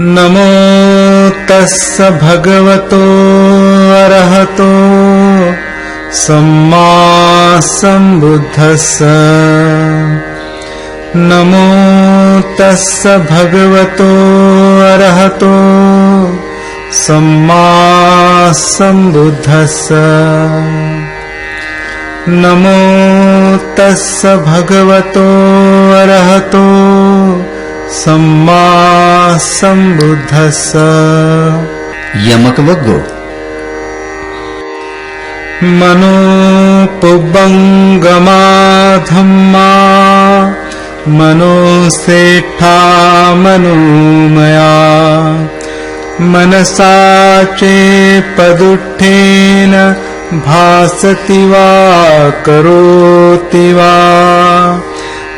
नमो तस्स भगवतो अरहतो सम्मा सम्बुद्धस्स। नमो तस्स भगवतो अरहतो सम्मा सम्बुद्धस्स। नमो तस्स भगवतो अरहतो सम्मा सम्बुद्धस्स। यमकवग्गो मनो पुब्बंगमा धम्मा मनो सेठा मनोमया मनसा चे पदुत्थेन भासति वा करोति वा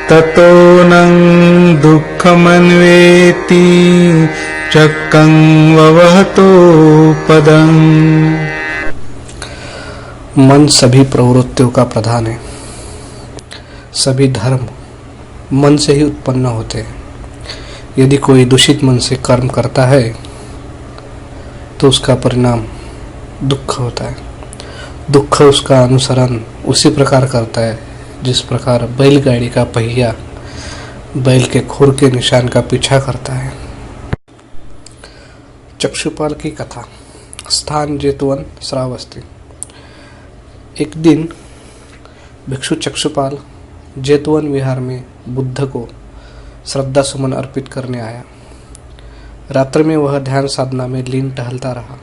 ततो नं दुःखमन्वेति चक्कं ववहतो पदं। मन सभी प्रवृत्तियों का प्रधान है। सभी धर्म मन से ही उत्पन्न होते हैं। यदि कोई दूषित मन से कर्म करता है तो उसका परिणाम दुख होता है। दुख उसका अनुसरण उसी प्रकार करता है जिस प्रकार बैलगाड़ी का पहिया बैल के खुर के निशान का पीछा करता है। चक्षुपाल की कथा। स्थान जेतवन श्रावस्ती। एक दिन भिक्षु चक्षुपाल जेतवन विहार में बुद्ध को श्रद्धा सुमन अर्पित करने आया। रात्रि में वह ध्यान साधना में लीन टहलता रहा।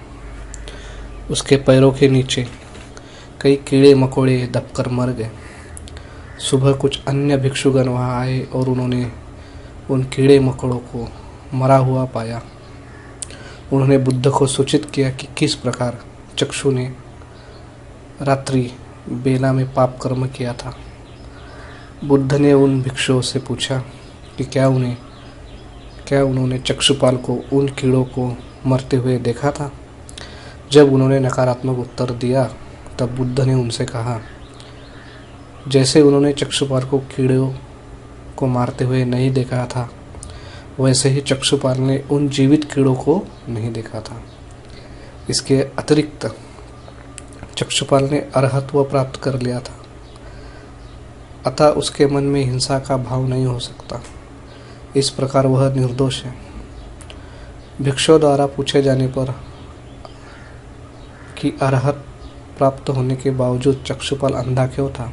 उसके पैरों के नीचे कई कीड़े मकोड़े दबकर मर गए। सुबह कुछ अन्य भिक्षुगण वहां आए और उन्होंने उन कीड़े मकोड़ों को मरा हुआ पाया। उन्होंने बुद्ध को सूचित किया कि किस प्रकार चक्षु ने रात्रि बेला में पाप कर्म किया था। बुद्ध ने उन भिक्षुओं से पूछा कि क्या उन्होंने चक्षुपाल को उन कीड़ों को मरते हुए देखा था। जब उन्होंने नकारात्मक उत्तर दिया तब बुद्ध ने उनसे कहा, जैसे उन्होंने चक्षुपाल को कीड़ों को मारते हुए नहीं देखा था वैसे ही चक्षुपाल ने उन जीवित कीड़ों को नहीं देखा था। इसके अतिरिक्त चक्षुपाल ने अरहत्व प्राप्त कर लिया था, अतः उसके मन में हिंसा का भाव नहीं हो सकता। इस प्रकार वह निर्दोष है। भिक्षुओं द्वारा पूछे जाने पर कि अरहत प्राप्त होने के बावजूद चक्षुपाल अंधा क्यों था,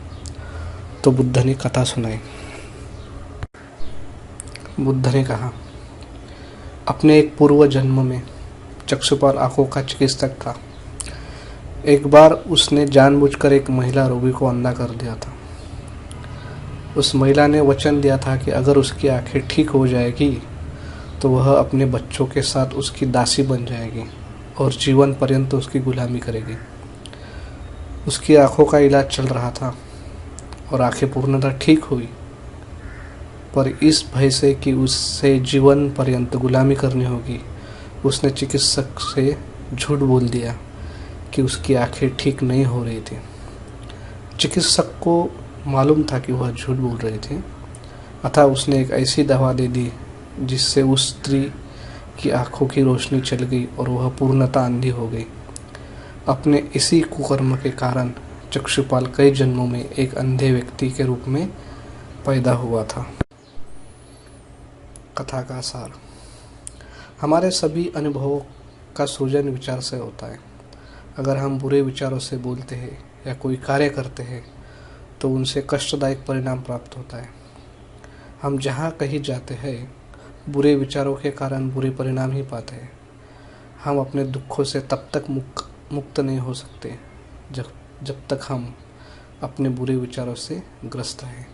तो बुद्ध ने कथा सुनाई। बुद्ध ने कहा, अपने एक पूर्व जन्म में चक्षुपाल आंखों का चिकित्सक था। एक बार उसने जानबूझकर एक महिला रोगी को अंधा कर दिया था। उस महिला ने वचन दिया था कि अगर उसकी आंखें ठीक हो जाएगी तो वह अपने बच्चों के साथ उसकी दासी बन जाएगी और जीवन पर्यंत उसकी गुलामी करेगी। उसकी आंखों का इलाज चल रहा था और आंखें पूर्णतः ठीक हुई, पर इस भय से कि उससे जीवन पर्यंत गुलामी करनी होगी उसने चिकित्सक से झूठ बोल दिया कि उसकी आंखें ठीक नहीं हो रही थी। चिकित्सक को मालूम था कि वह झूठ बोल रहे थे, अतः उसने एक ऐसी दवा दे दी जिससे उस स्त्री की आंखों की रोशनी चल गई और वह पूर्णतः अंधी हो गई। अपने इसी कुकर्म के कारण चक्षुपाल कई जन्मों में एक अंधे व्यक्ति के रूप में पैदा हुआ था। कथा का सार। हमारे सभी अनुभवों का सृजन विचार से होता है। अगर हम बुरे विचारों से बोलते हैं या कोई कार्य करते हैं तो उनसे कष्टदायक परिणाम प्राप्त होता है। हम जहाँ कहीं जाते हैं बुरे विचारों के कारण बुरे परिणाम ही पाते हैं। हम अपने दुखों से तब तक मुक्त नहीं हो सकते जब तक हम अपने बुरे विचारों से ग्रस्त हैं।